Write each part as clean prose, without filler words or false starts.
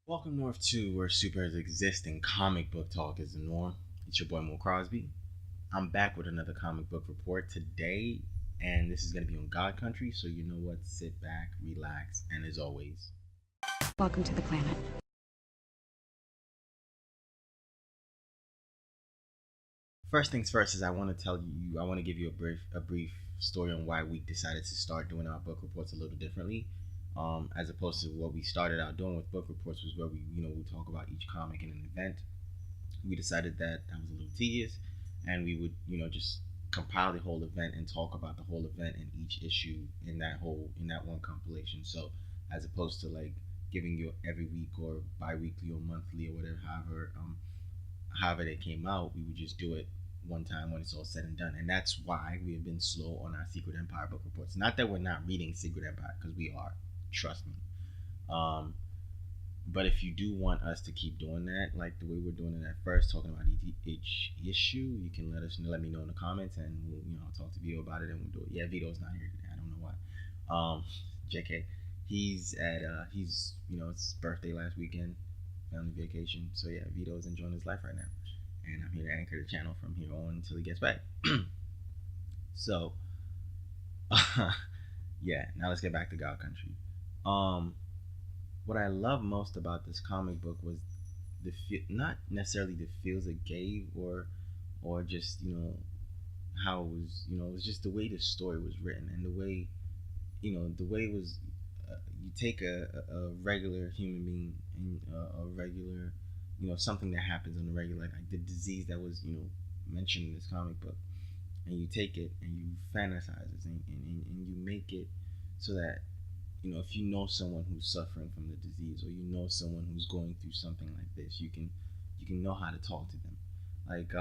Welcome to Earth2, where superheroes exist and comic book talk is the norm. It's your boy Moe Crosby. I'm back with another comic book report today, and this is going to be on God Country, so you know what? Sit back, relax, and as always, welcome to the planet. First things first is I want to give you a brief story on why we decided to start doing our book reports a little differently. As opposed to what we started out doing with book reports was where we talk about each comic in an event. We decided that was a little tedious, and we would just compile the whole event and talk about the whole event and each issue in that one compilation. So as opposed to like giving you every week or bi-weekly or monthly or whatever, however they came out, we would just do it one time when it's all said and done. And that's why we have been slow on our Secret Empire book reports. Not that we're not reading Secret Empire, because we are, trust me. But if you do want us to keep doing that, like the way we're doing it at first, talking about each issue, you can let me know in the comments, and I'll talk to Vito about it, and we'll do it. Yeah, Vito's not here today. I don't know why. JK, he's at he's it's birthday last weekend, family vacation. So yeah, Vito's enjoying his life right now, and I'm here to anchor the channel from here on until he gets back. So, yeah. Now let's get back to God Country. What I love most about this comic book was not necessarily the feels it gave, or just how it was. It was just the way the story was written, and the way it was. You take a regular human being and a regular something that happens on the regular, like the disease that was mentioned in this comic book, and you take it and you fantasize it, and you make it so that if you know someone who's suffering from the disease, or you know someone who's going through something like this, you can know how to talk to them. Like,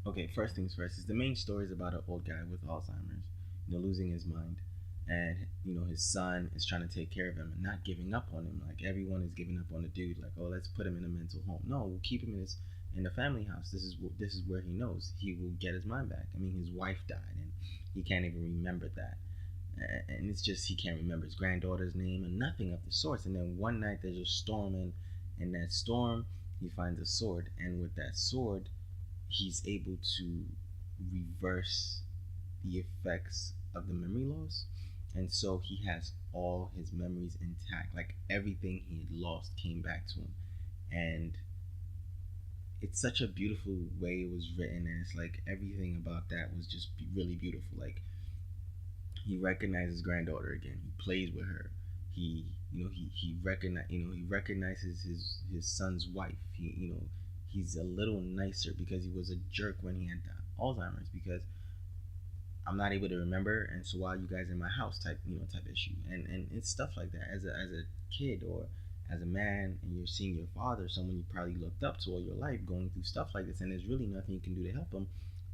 okay, first things first is the main story is about an old guy with Alzheimer's, losing his mind, and his son is trying to take care of him and not giving up on him. Like everyone is giving up on the dude. Like, oh, let's put him in a mental home. No, we'll keep him in the family house. This is where he knows he will get his mind back. I mean, his wife died, and he can't even remember that. And it's just he can't remember his granddaughter's name and nothing of the sorts. And then one night there's a storm, and in that storm he finds a sword, and with that sword he's able to reverse the effects of the memory loss. And so he has all his memories intact, like everything he had lost came back to him. And it's such a beautiful way it was written, and it's like everything about that was just really beautiful. Like, he recognizes his granddaughter again. He plays with her. He recognizes his son's wife. He's a little nicer because he was a jerk when he had Alzheimer's, because I'm not able to remember, and so while you guys in my house type issue, and it's stuff like that. As a kid, or as a man, and you're seeing your father, someone you probably looked up to all your life, going through stuff like this, and there's really nothing you can do to help him.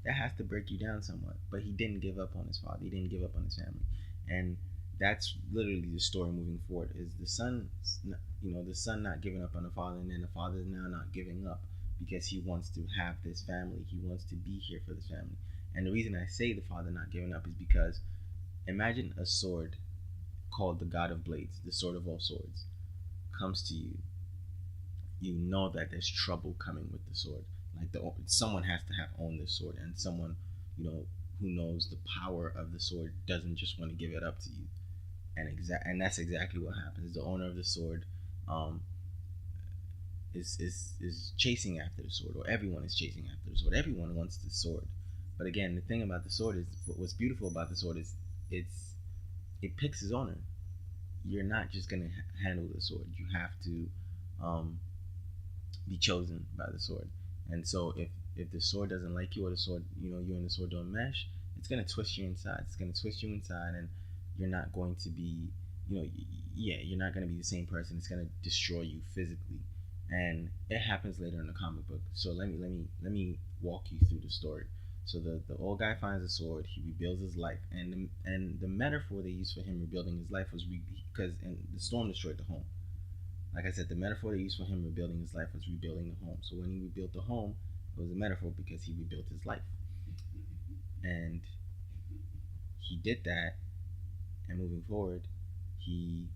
That has to break you down somewhat. But he didn't give up on his father. He didn't give up on his family, and that's literally the story moving forward. Is the son, the son not giving up on the father, and then the father is now not giving up because he wants to have this family. He wants to be here for this family. And the reason I say the father not giving up is because imagine a sword called the God of Blades, the sword of all swords, comes to you. You know that there's trouble coming with the sword. Like someone has to have owned this sword, and someone who knows the power of the sword doesn't just want to give it up to you. And that's exactly what happens. The owner of the sword is chasing after the sword, or everyone is chasing after the sword. Everyone wants the sword. But again, the thing about the sword is, what's beautiful about the sword is it picks its owner. You're not just gonna handle the sword. You have to be chosen by the sword. And so if the sword doesn't like you, or the sword, you and the sword don't mesh, it's gonna twist you inside. It's gonna twist you inside, and you're not going to be, you're not gonna be the same person. It's gonna destroy you physically, and it happens later in the comic book. So let me walk you through the story. So the old guy finds a sword. He rebuilds his life, and the metaphor they used for him rebuilding his life was because the storm destroyed the home. Like I said, the metaphor they used for him rebuilding his life was rebuilding the home. So when he rebuilt the home, it was a metaphor because he rebuilt his life. And he did that, and moving forward, he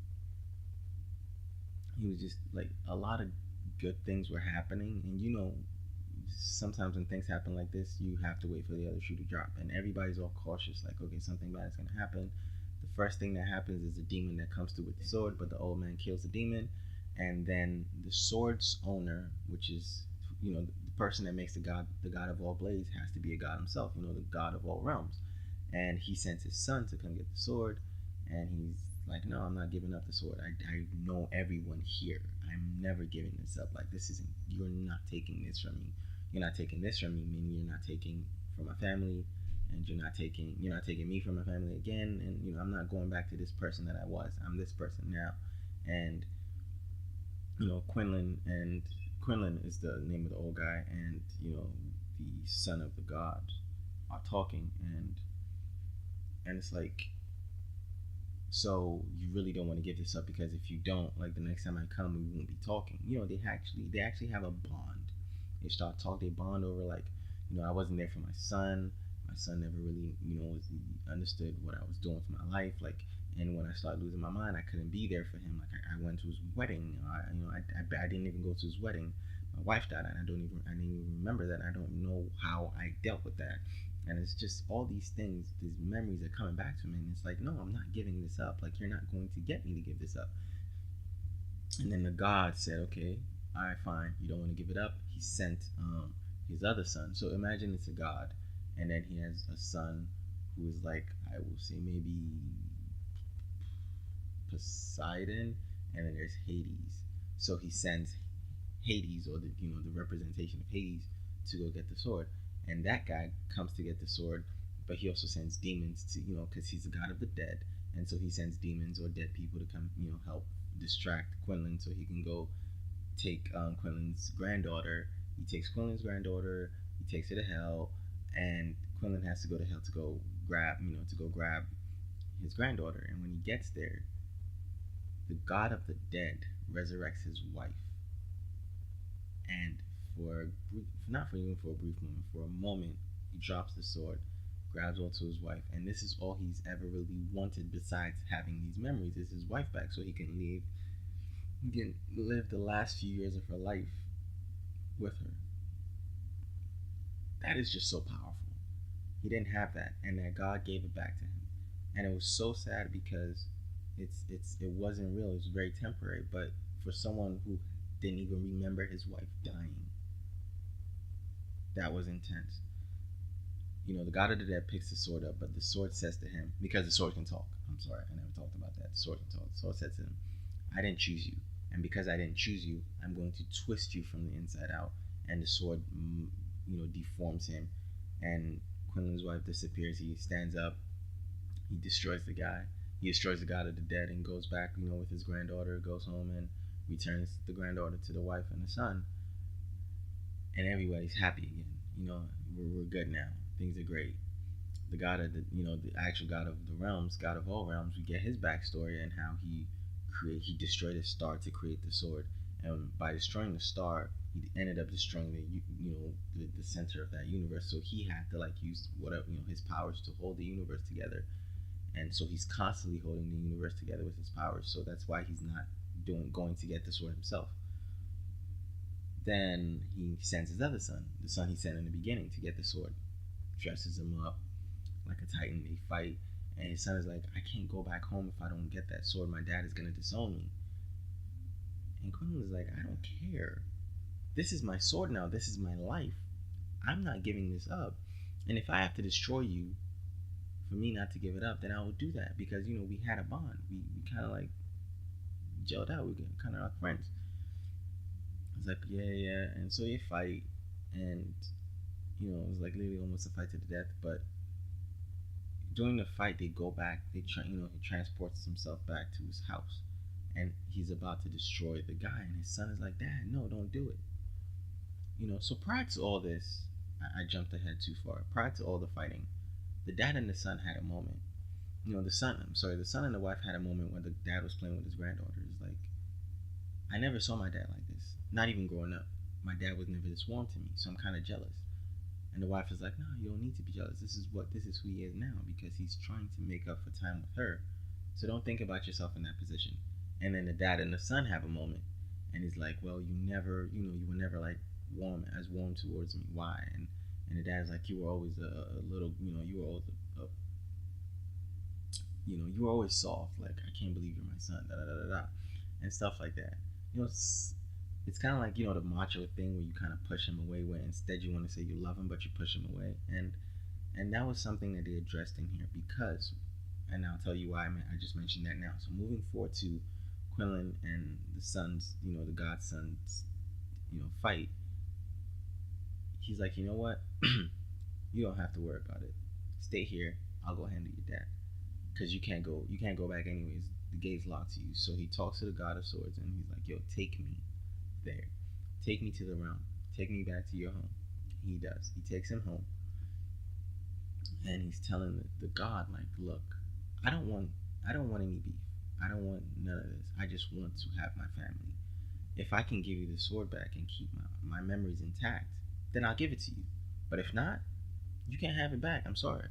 he was just like a lot of good things were happening, and sometimes when things happen like this, you have to wait for the other shoe to drop, and everybody's all cautious, like, okay, something bad is gonna happen. The first thing that happens is a demon that comes through with the sword, but the old man kills the demon, and then the sword's owner, which is the person that makes the god of all blades, has to be a god himself, the god of all realms, and he sends his son to come get the sword, and he's like, no, I'm not giving up the sword. I know everyone here. I'm never giving this up. Like, this isn't, you're not taking this from me. You're not taking this from me, meaning you're not taking from my family, and you're not taking me from my family again, and I'm not going back to this person that I was. I'm this person now. And Quinlan is the name of the old guy, and the son of the god are talking, and it's like, so you really don't want to give this up, because if you don't, like, the next time I come, we won't be talking. They actually have a bond. They start talking. They bond over, like, I wasn't there for my son. My son never really understood what I was doing for my life. Like, and when I started losing my mind, I couldn't be there for him. Like, I went to his wedding. I didn't even go to his wedding. My wife died, and I didn't even remember that. I don't know how I dealt with that. And it's just all these things, these memories are coming back to me, and it's like, no, I'm not giving this up. Like, you're not going to get me to give this up. And then the god said, okay, all right, fine, you don't want to give it up. He sent his other son. So imagine it's a god, and then he has a son who is, like, I will say maybe Poseidon, and then there's Hades. So he sends Hades, or the representation of Hades, to go get the sword. And that guy comes to get the sword, but he also sends demons to, because he's the god of the dead. And so he sends demons or dead people to come, help distract Quinlan, so he can go take Quinlan's granddaughter. He takes Quinlan's granddaughter, he takes her to hell, and Quinlan has to go to hell to go grab his granddaughter. And when he gets there, the god of the dead resurrects his wife. And not even for a brief moment, for a moment, he drops the sword, grabs onto his wife, and this is all he's ever really wanted besides having these memories, is his wife back, so he can live the last few years of her life with her. That is just so powerful. He didn't have that, and that God gave it back to him, and it was so sad because it wasn't real. It was very temporary, but for someone who didn't even remember his wife dying, that was intense. The god of the dead picks the sword up, but the sword says to him, because the sword can talk. I'm sorry, I never talked about that. The sword can talk. The sword says to him, I didn't choose you, and because I didn't choose you, I'm going to twist you from the inside out. And the sword, deforms him, and Quinlan's wife disappears. He stands up, he destroys the guy. He destroys the god of the dead and goes back, with his granddaughter, goes home and returns the granddaughter to the wife and the son. And everybody's happy again. We're good now. Things are great. The god of the actual god of the realms, god of all realms, we get his backstory and how he destroyed a star to create the sword. And by destroying the star, he ended up destroying the center of that universe. So he had to use whatever his powers to hold the universe together. And so he's constantly holding the universe together with his powers. So that's why he's not going to get the sword himself. Then he sends his other son, the son he sent in the beginning, to get the sword. Dresses him up like a titan. They fight, and his son is like, I can't go back home if I don't get that sword. My dad is gonna disown me. And Quinlan is like, I don't care. This is my sword now. This is my life. I'm not giving this up. And if I have to destroy you for me not to give it up, then I will do that, because we had a bond. We kind of gelled out. We kind of like friends. It's like, yeah. And so they fight, and it was like literally almost a fight to the death. But during the fight, they go back. He transports himself back to his house, and he's about to destroy the guy. And his son is like, Dad, no, don't do it. So prior to all this, I jumped ahead too far. Prior to all the fighting, the dad and the son had a moment. The son and the wife had a moment where the dad was playing with his granddaughter. It's like, I never saw my dad like this. Not even growing up. My dad was never this warm to me, so I'm kind of jealous. And the wife is like, no, you don't need to be jealous. This is who he is now, because he's trying to make up for time with her. So don't think about yourself in that position. And then the dad and the son have a moment, And he's like, well, you were never like warm towards me. Why? And the dad's like, you were always a little, you were always you were always soft. Like, I can't believe you're my son. Da da da da da, and stuff like that. It's kind of like the macho thing where you kind of push him away. Where instead you want to say you love him, but you push him away. And that was something that they addressed in here because, and I'll tell you why I just mentioned that now. So moving forward to Quinlan and the sons, the godsons, fight. He's like, you know what? You don't have to worry about it. Stay here. I'll go handle your dad. Because you can't go back anyways. The gate's locked to you. So he talks to the God of Swords and he's like, yo, take me there. Take me to the realm. Take me back to your home. He does. He takes him home. And he's telling the God, like, look, I don't want any beef. I don't want none of this. I just want to have my family. If I can give you the sword back and keep my memories intact, then I'll give it to you. But if not, you can't have it back. I'm sorry.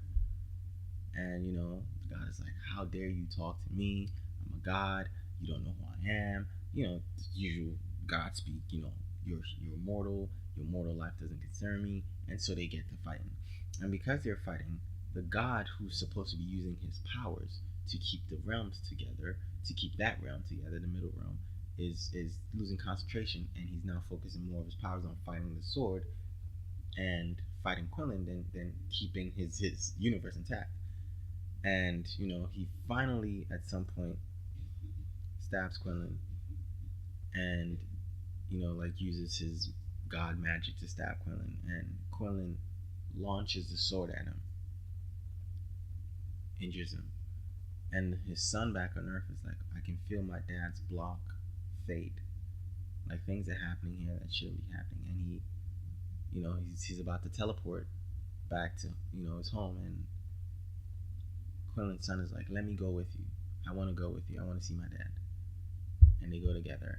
And the God is like, how dare you talk to me? I'm a God. You don't know who I am. The usual God speak. You're mortal. Your mortal life doesn't concern me. And so they get to fighting. And because they're fighting, the God who's supposed to be using his powers to keep the realms together, to keep that realm together, the middle realm, is losing concentration, and he's now focusing more of his powers on fighting the sword and fighting Quinlan than keeping his universe intact. And he finally at some point stabs Quinlan and uses his god magic to stab Quinlan, and Quinlan launches the sword at him, injures him. And his son back on Earth is like, I can feel my dad's block fade. Like, things are happening here that shouldn't be happening. And he's about to teleport back to, his home. And Quinlan's son is like, let me go with you. I want to go with you. I want to see my dad. And they go together.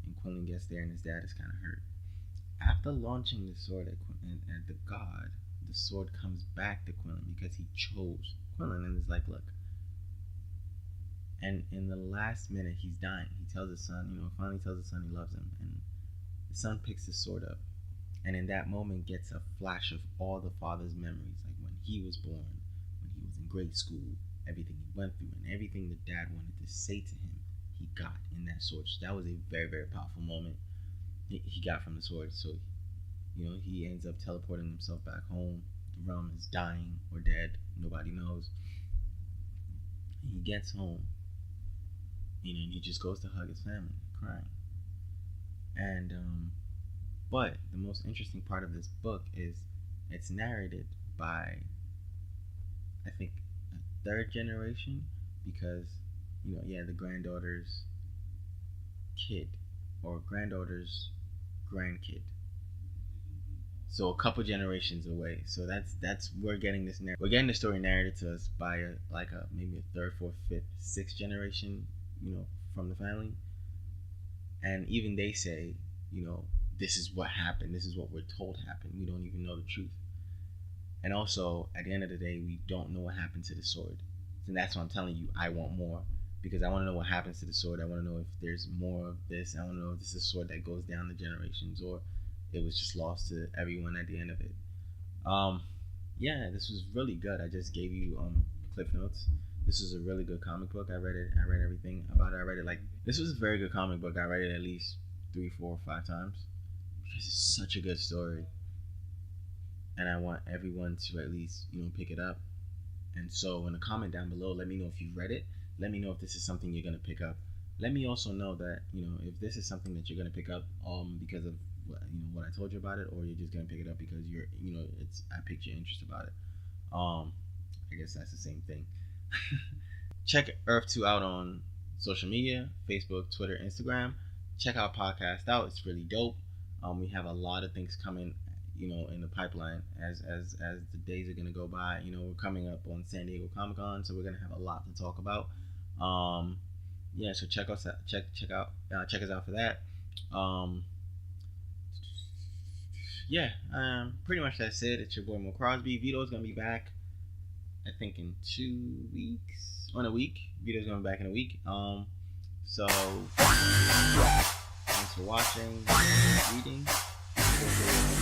And Quinlan gets there and his dad is kind of hurt. After launching the sword at the god, the sword comes back to Quinlan because he chose Quinlan and is like, look. And in the last minute, he's dying. He tells his son, finally tells his son he loves him. And the son picks his sword up. And in that moment gets a flash of all the father's memories. Like when he was born, when he was in grade school, everything he went through, and everything the dad wanted to say to him, he got in that sword. So that was a very, very powerful moment he got from the sword. So, he ends up teleporting himself back home. The realm is dying or dead. Nobody knows. He gets home. And he just goes to hug his family, crying. And, but the most interesting part of this book is it's narrated by, I think, a third generation, because, the granddaughter's kid or granddaughter's grandkid. So a couple generations away. So that's we're getting this story narrated to us by maybe a third, fourth, fifth, sixth generation, from the family. And even they say, this is what happened. This is what we're told happened. We don't even know the truth. And also, at the end of the day, we don't know what happened to the sword. And that's why I'm telling you, I want more. Because I want to know what happens to the sword. I want to know if there's more of this. I want to know if this is a sword that goes down the generations, or it was just lost to everyone at the end of it. This was really good. I just gave you cliff notes. This was a really good comic book. I read it. I read everything about it. This was a very good comic book. I read it at least 3, 4, 5 times because it's such a good story. And I want everyone to at least, pick it up. And so in the comment down below, let me know if you've read it. Let me know if this is something you're going to pick up. Let me also know that, if this is something that you're going to pick up because of what I told you about it, or you're just going to pick it up because I piqued your interest about it. I guess that's the same thing. Check Earth2 out on social media, Facebook, Twitter, Instagram. Check our podcast out. It's really dope. We have a lot of things coming, in the pipeline as the days are going to go by. We're coming up on San Diego Comic-Con, so we're going to have a lot to talk about. So check us out for that. Pretty much that's it. It's your boy Moe Crosby. Vito's gonna be back, I think, in 2 weeks. Or in a week. Vito's gonna be back in a week. So thanks for watching, reading.